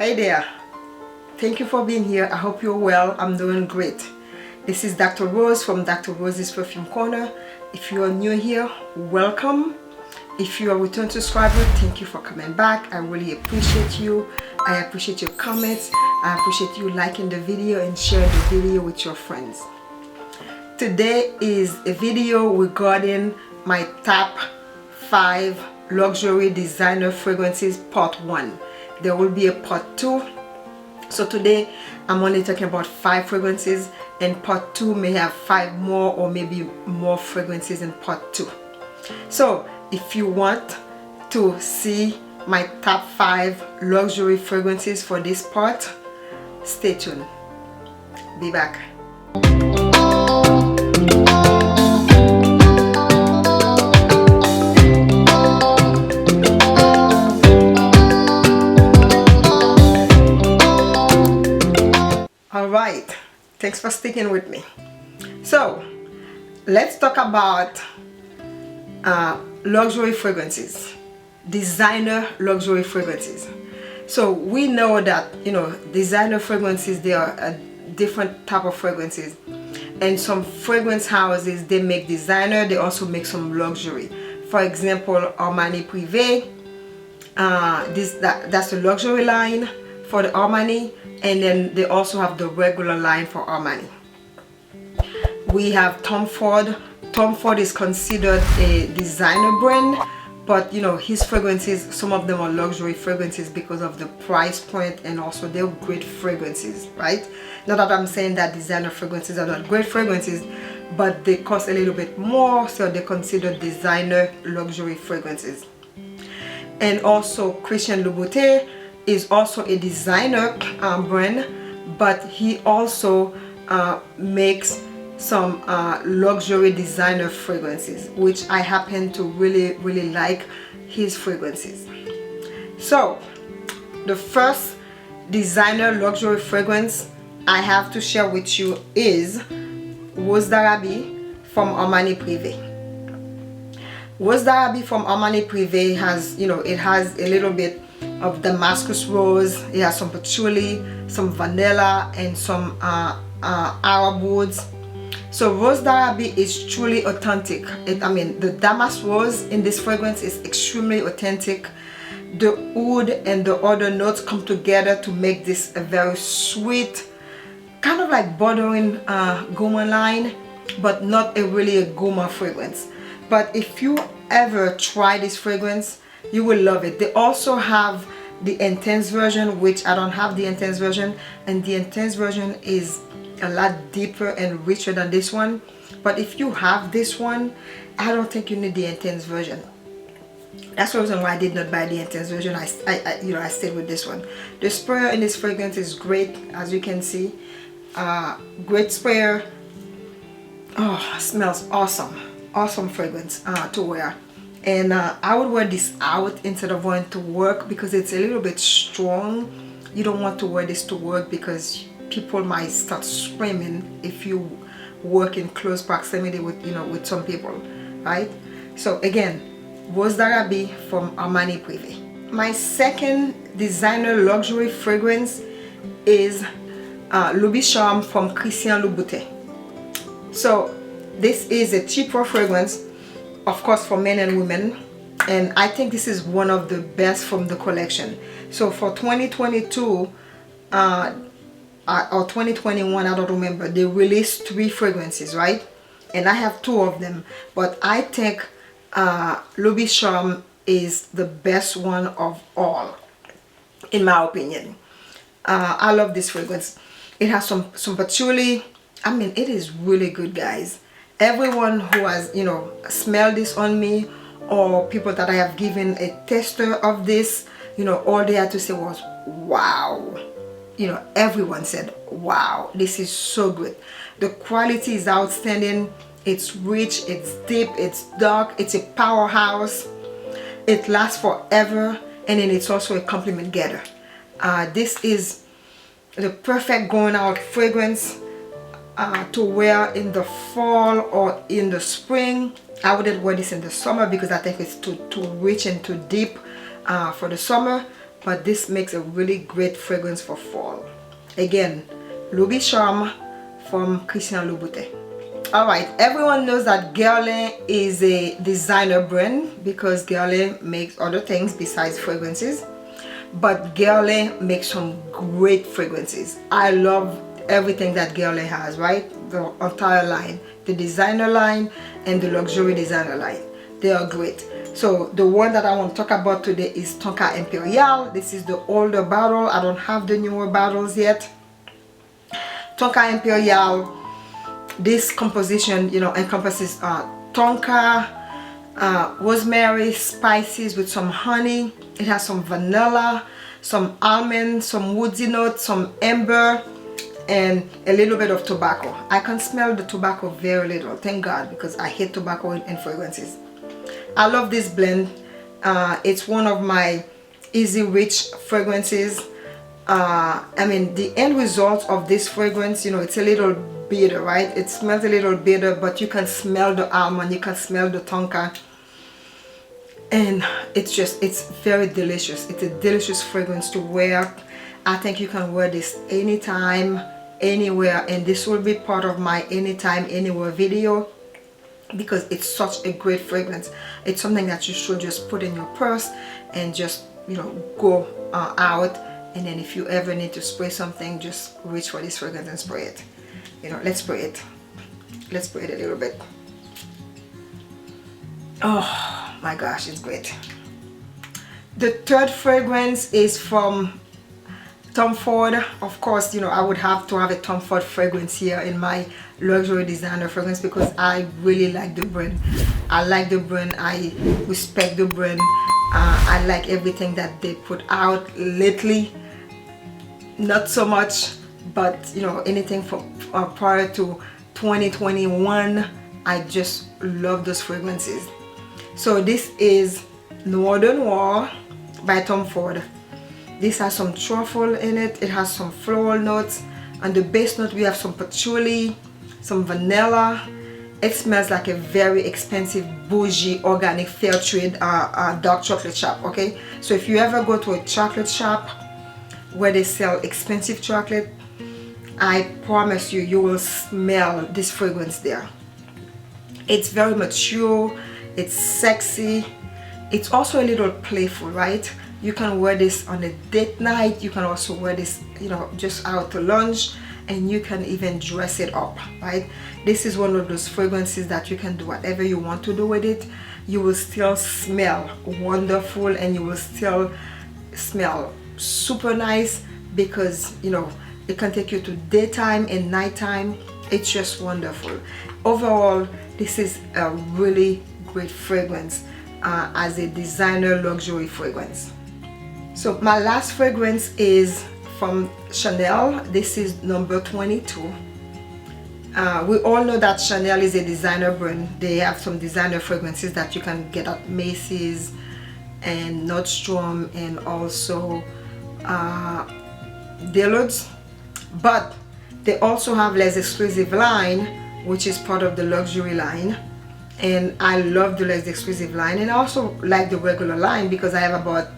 Hey there, thank you for being here. I hope you're well. I'm doing great. This is Dr. Rose from Dr. Rose's Perfume Corner. If you are new here, welcome. If you are a return subscriber, thank you for coming back. I really appreciate you. I appreciate your comments. I appreciate you liking the video and sharing the video with your friends. Today is a video regarding my top 5 luxury designer fragrances part 1. There will be a part 2. So today I'm only talking about 5 fragrances, and part 2 may have 5 more or maybe more fragrances in part 2. So if you want to see my top 5 luxury fragrances for this part, stay tuned. Be back. Alright, thanks for sticking with me. So let's talk about luxury fragrances, designer luxury fragrances. So we know that, you know, designer fragrances, they are a different type of fragrances, and some fragrance houses, they make designer, they also make some luxury. For example, Armani Privé, that's the luxury line for the Armani, and then they also have the regular line for Armani. We have Tom Ford. Tom Ford is considered a designer brand, but you know, his fragrances, some of them are luxury fragrances because of the price point, and also they're great fragrances, right? Not that I'm saying that designer fragrances are not great fragrances, but they cost a little bit more, so they're considered designer luxury fragrances. And also Christian Louboutin is also a designer brand, but he also makes some luxury designer fragrances, which I happen to really like his fragrances. So the first designer luxury fragrance I have to share with you is Rose d'Arabie from Armani Privé. Rose d'Arabie from Armani Privé has, you know, it has a little bit of Damascus rose, it has some patchouli, some vanilla, and some Agarwoods. So Rose d'Arabie is truly authentic. I mean, the damask rose in this fragrance is extremely authentic. The oud and the other notes come together to make this a very sweet, kind of like bordering gourmand line, but not really a gourmand fragrance. But if you ever try this fragrance, you will love it. They also have the intense version, which I don't have the intense version, and the intense version is a lot deeper and richer than this one. But if you have this one, I don't think you need the intense version. That's the reason why I did not buy the intense version. I stayed with this one. The sprayer in this fragrance is great, as you can see. Great sprayer. Oh, smells awesome fragrance to wear. And I would wear this out instead of wearing to work because it's a little bit strong. You don't want to wear this to work because people might start screaming if you work in close proximity with, you know, with some people, right? So again, Rose d'Arabie from Armani Privé. My second designer luxury fragrance is Loubicharme from Christian Louboutin. So this is a cheaper fragrance, of course, for men and women, and I think this is one of the best from the collection. So for 2022 or 2021, I don't remember, they released 3 fragrances, right? And I have 2 of them, but I think Loubicharme is the best one of all, in my opinion. I love this fragrance. It has some patchouli. I mean, it is really good, guys. Everyone who has, you know, smelled this on me, or people that I have given a taster of this, you know, all they had to say was wow. You know, everyone said wow, this is so good. The quality is outstanding. It's rich, it's deep, it's dark, it's a powerhouse. It lasts forever, and then it's also a compliment getter. This is the perfect going out fragrance to wear in the fall or in the spring. I wouldn't wear this in the summer because I think it's too rich and too deep for the summer, but this makes a really great fragrance for fall. Again, Loubicharme from Christian Louboutin. Alright, everyone knows that Guerlain is a designer brand because Guerlain makes other things besides fragrances. But Guerlain makes some great fragrances. I love everything that Guerlain has, right? The entire line. The designer line and the luxury designer line. They are great. So the one that I want to talk about today is Tonka Imperiale. This is the older bottle. I don't have the newer bottles yet. Tonka Imperiale. This composition, you know, encompasses tonka, rosemary, spices with some honey. It has some vanilla, some almond, some woodsy notes, some amber, and a little bit of tobacco. I can smell the tobacco very little, thank God, because I hate tobacco in fragrances. I love this blend. It's one of my easy rich fragrances. I mean, the end result of this fragrance, you know, it's a little bitter, right? It smells a little bitter, but you can smell the almond, you can smell the tonka, and it's very delicious. It's a delicious fragrance to wear. I think you can wear this anytime, anywhere, and this will be part of my anytime, anywhere video because it's such a great fragrance. It's something that you should just put in your purse and just, you know, go out, and then if you ever need to spray something, just reach for this fragrance and spray it. You know, let's spray it. Let's spray it a little bit. Oh my gosh, it's great. The third fragrance is from Tom Ford. Of course, you know, I would have to have a Tom Ford fragrance here in my luxury designer fragrance because I really like the brand. I like the brand. I respect the brand. I like everything that they put out lately. Not so much, but you know, anything from prior to 2021, I just love those fragrances. So this is Noir de Noir by Tom Ford. This has some truffle in it. It has some floral notes. On the base note, we have some patchouli, some vanilla. It smells like a very expensive, bougie, organic, fair trade dark chocolate shop, okay? So if you ever go to a chocolate shop where they sell expensive chocolate, I promise you, you will smell this fragrance there. It's very mature, it's sexy, it's also a little playful, right? You can wear this on a date night, you can also wear this, you know, just out to lunch, and you can even dress it up, right? This is one of those fragrances that you can do whatever you want to do with it. You will still smell wonderful and you will still smell super nice because, you know, it can take you to daytime and nighttime. It's just wonderful. Overall, this is a really great fragrance as a designer luxury fragrance. So my last fragrance is from Chanel. This is number 22. We all know that Chanel is a designer brand. They have some designer fragrances that you can get at Macy's and Nordstrom and also Dillard's. But they also have Les Exclusifs line, which is part of the luxury line, and I love the Les Exclusifs line, and I also like the regular line because I have about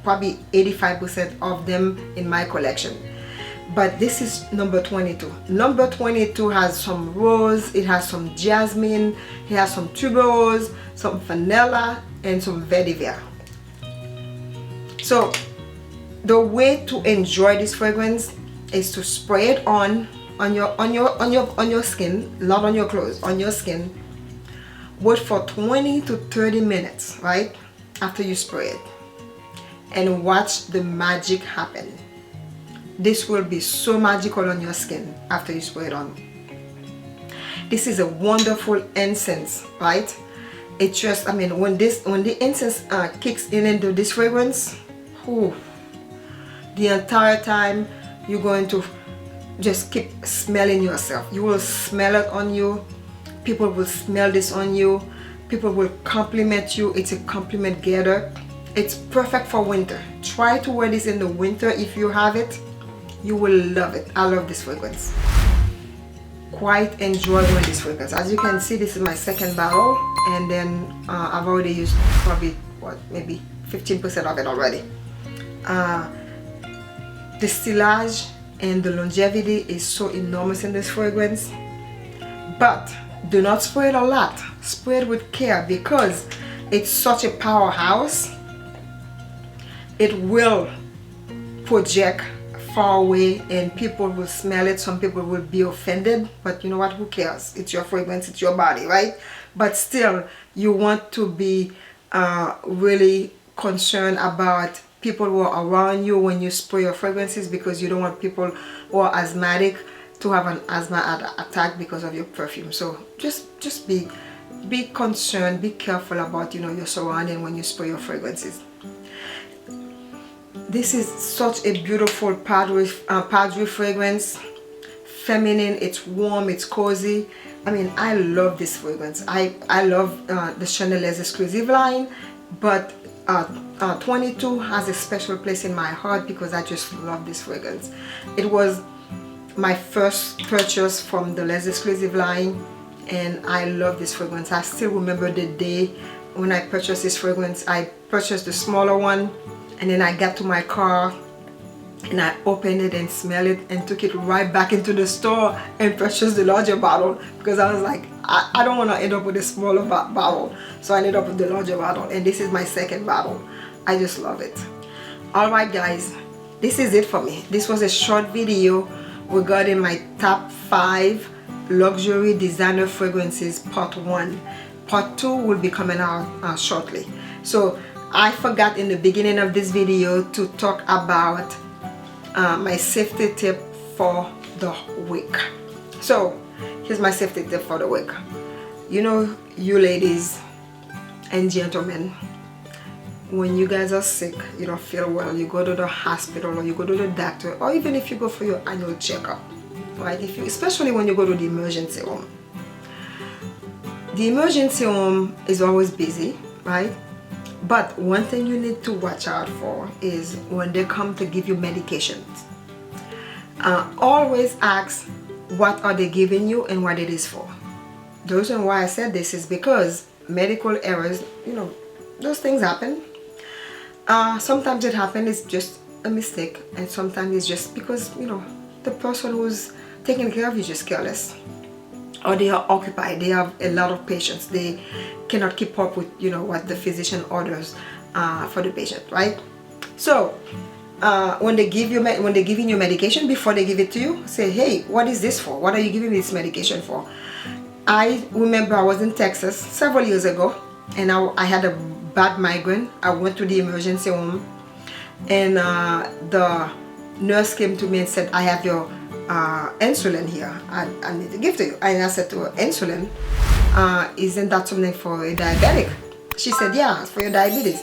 probably 85% of them in my collection. But this is number 22. Number 22 has some rose, it has some jasmine, it has some tuberose, some vanilla, and some vetiver. So the way to enjoy this fragrance is to spray it on your skin, not on your clothes, on your skin. Wait for 20 to 30 minutes, right, after you spray it, and watch the magic happen. This will be so magical on your skin after you spray it on. This is a wonderful incense, right? It just, I mean, when the incense kicks in into this fragrance, whew, the entire time you're going to just keep smelling yourself. You will smell it on you. People will smell this on you. People will compliment you. It's a compliment getter. It's perfect for winter. Try to wear this in the winter if you have it. You will love it. I love this fragrance. Quite enjoy wearing this fragrance. As you can see, this is my second bottle, and then I've already used probably what, maybe 15% of it already. The stillage and the longevity is so enormous in this fragrance, but do not spray it a lot. Spray it with care because it's such a powerhouse. It will project far away and people will smell it. Some people will be offended, but you know what, who cares? It's your fragrance, it's your body, right? But still, you want to be really concerned about people who are around you when you spray your fragrances, because you don't want people who are asthmatic to have an asthma attack because of your perfume. So just be concerned, be careful about, you know, your surrounding when you spray your fragrances. This is such a beautiful powdery fragrance. Feminine, it's warm, it's cozy. I mean, I love this fragrance. I love the Chanel's exclusive line, but 22 has a special place in my heart because I just love this fragrance. It was my first purchase from the Les Exclusive line, and I love this fragrance. I still remember the day when I purchased this fragrance. I purchased the smaller one, and then I got to my car and I opened it and smelled it and took it right back into the store and purchased the larger bottle, because I was like, I don't want to end up with a smaller bottle, so I ended up with the larger bottle, and this is my second bottle. I just love it. Alright guys, this is it for me. This was a short video regarding my top 5 luxury designer fragrances part 1. Part 2 will be coming out shortly. So I forgot in the beginning of this video to talk about my safety tip for the week. So here's my safety tip for the week. You know, you ladies and gentlemen, when you guys are sick, you don't feel well, you go to the hospital or you go to the doctor, or even if you go for your annual checkup, right? Especially when you go to the emergency room. The emergency room is always busy, right? But one thing you need to watch out for is when they come to give you medications. Always ask what are they giving you and what it is for. The reason why I said this is because medical errors, you know, those things happen. Sometimes it happens, it's just a mistake, and sometimes it's just because, you know, the person who's taking care of you is just careless, or they are occupied, they have a lot of patients, they cannot keep up with, you know, what the physician orders for the patient, right? So when they're giving you medication, before they give it to you, say, hey, what is this for? What are you giving me this medication for? I remember I was in Texas several years ago, and I had a bad migraine. I went to the emergency room, and the nurse came to me and said, I have your insulin here. I need to give to you. And I said to her, insulin? Isn't that something for a diabetic? She said, yeah, it's for your diabetes.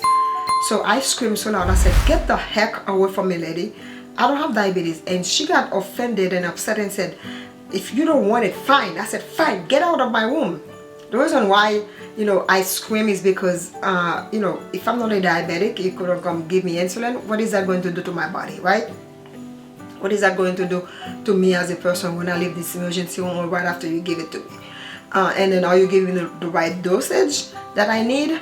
So I screamed so loud, I said, get the heck away from me, lady. I don't have diabetes. And she got offended and upset and said, if you don't want it, fine. I said, fine, get out of my room. The reason why, you know, I scream is because, you know, if I'm not a diabetic, you couldn't come give me insulin. What is that going to do to my body, right? What is that going to do to me as a person when I leave this emergency room or right after you give it to me? And then are you giving the right dosage that I need?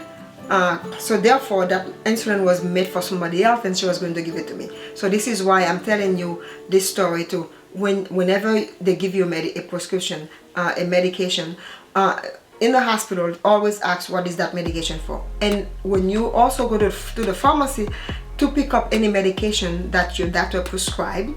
So therefore, that insulin was made for somebody else, and she was going to give it to me. So this is why I'm telling you this story too. Whenever they give you a prescription, a medication, in the hospital, always ask what is that medication for. And when you also go to the pharmacy to pick up any medication that your doctor prescribed,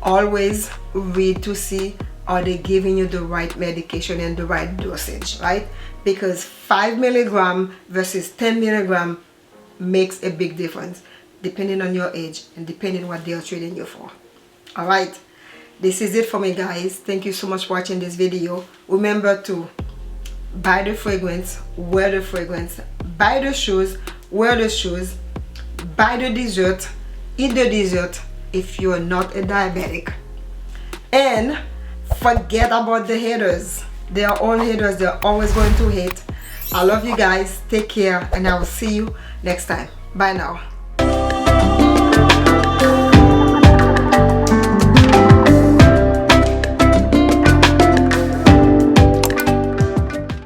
always read to see are they giving you the right medication and the right dosage, right? Because 5 milligram versus 10 milligram makes a big difference depending on your age and depending on what they are treating you for. All right, this is it for me, guys. Thank you so much for watching this video. Remember to buy the fragrance, wear the fragrance, buy the shoes, wear the shoes, buy the dessert, eat the dessert if you are not a diabetic, and forget about the haters. They are all haters. They're always going to hate. I love you guys. Take care, and I will see you next time. Bye now.